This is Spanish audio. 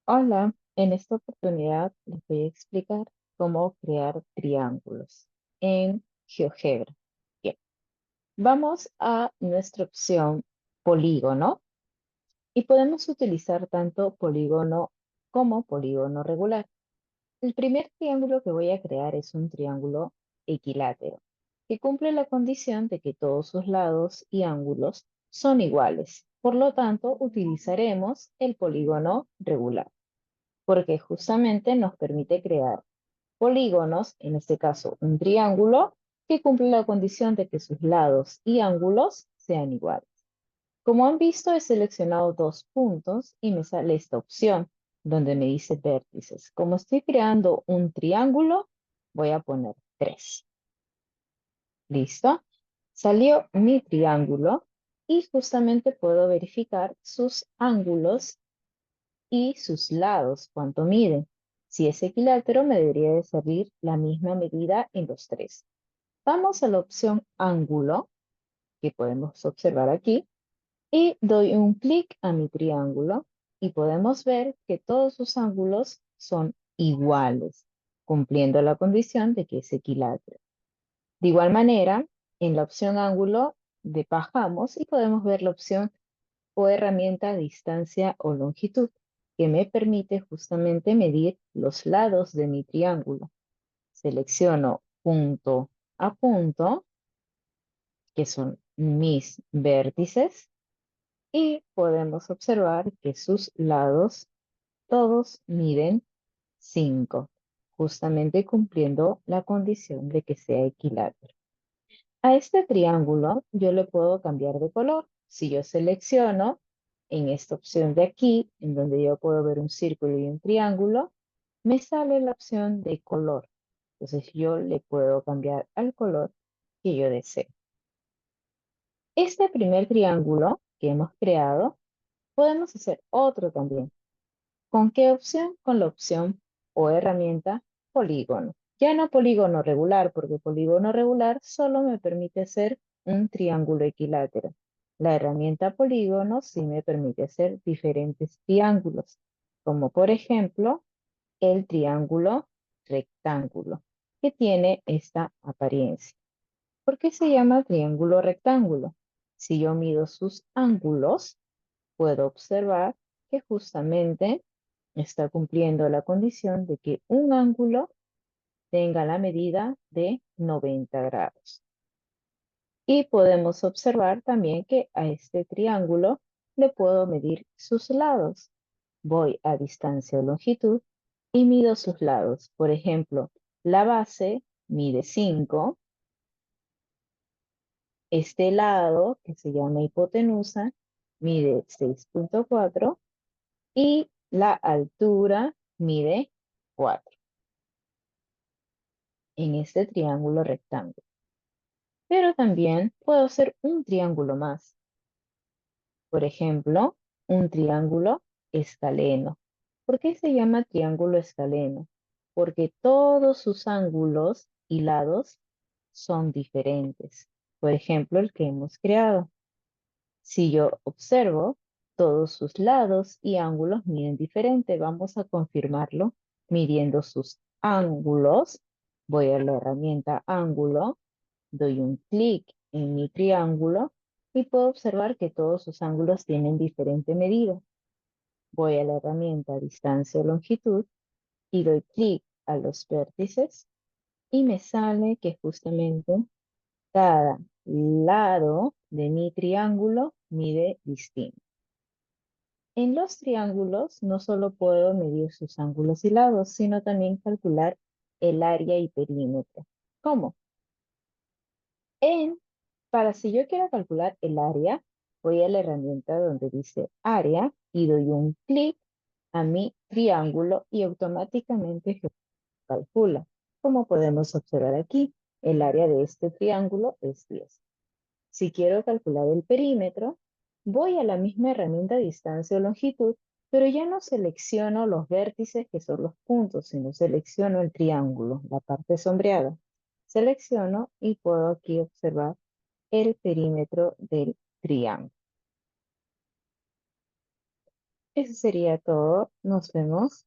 Hola, en esta oportunidad les voy a explicar cómo crear triángulos en GeoGebra. Bien, vamos a nuestra opción polígono y podemos utilizar tanto polígono como polígono regular. El primer triángulo que voy a crear es un triángulo equilátero que cumple la condición de que todos sus lados y ángulos son iguales. Por lo tanto, utilizaremos el polígono regular porque justamente nos permite crear polígonos, en este caso un triángulo, que cumple la condición de que sus lados y ángulos sean iguales. Como han visto, he seleccionado dos puntos y me sale esta opción donde me dice vértices. Como estoy creando un triángulo, voy a poner 3. ¿Listo? Salió mi triángulo y justamente puedo verificar sus ángulos y sus lados, cuánto miden. Si es equilátero, me debería de servir la misma medida en los tres. Vamos a la opción ángulo, que podemos observar aquí, y doy un clic a mi triángulo y podemos ver que todos sus ángulos son iguales, cumpliendo la condición de que es equilátero. De igual manera, en la opción ángulo, bajamos y podemos ver la opción o herramienta distancia o longitud, que me permite justamente medir los lados de mi triángulo. Selecciono punto a punto, que son mis vértices, y podemos observar que sus lados todos miden 5, justamente cumpliendo la condición de que sea equilátero. A este triángulo yo le puedo cambiar de color. Si yo selecciono en esta opción de aquí, en donde yo puedo ver un círculo y un triángulo, me sale la opción de color. Entonces yo le puedo cambiar al color que yo desee. Este primer triángulo que hemos creado, podemos hacer otro también. ¿Con qué opción? Con la opción o herramienta polígono. Ya no polígono regular, porque polígono regular solo me permite hacer un triángulo equilátero. La herramienta polígono sí me permite hacer diferentes triángulos, como por ejemplo el triángulo rectángulo, que tiene esta apariencia. ¿Por qué se llama triángulo rectángulo? Si yo mido sus ángulos, puedo observar que justamente está cumpliendo la condición de que un ángulo tenga la medida de 90 grados. Y podemos observar también que a este triángulo le puedo medir sus lados. Voy a distancia o longitud y mido sus lados. Por ejemplo, la base mide 5. Este lado, que se llama hipotenusa, mide 6,4 y la altura mide 4 en este triángulo rectángulo. Pero también puedo hacer un triángulo más. Por ejemplo, un triángulo escaleno. ¿Por qué se llama triángulo escaleno? Porque todos sus ángulos y lados son diferentes. Por ejemplo, el que hemos creado. Si yo observo, todos sus lados y ángulos miden diferente. Vamos a confirmarlo midiendo sus ángulos. Voy a la herramienta ángulo, doy un clic en mi triángulo y puedo observar que todos sus ángulos tienen diferente medida. Voy a la herramienta distancia o longitud y doy clic a los vértices y me sale que justamente cada lado de mi triángulo mide distinto. En los triángulos no solo puedo medir sus ángulos y lados, sino también calcular el área y perímetro. ¿Cómo? Para si yo quiero calcular el área, voy a la herramienta donde dice área y doy un clic a mi triángulo y automáticamente se calcula. Como podemos observar aquí, el área de este triángulo es 10. Si quiero calcular el perímetro, voy a la misma herramienta distancia o longitud, pero ya no selecciono los vértices que son los puntos, sino selecciono el triángulo, la parte sombreada. Selecciono y puedo aquí observar el perímetro del triángulo. Eso sería todo. Nos vemos.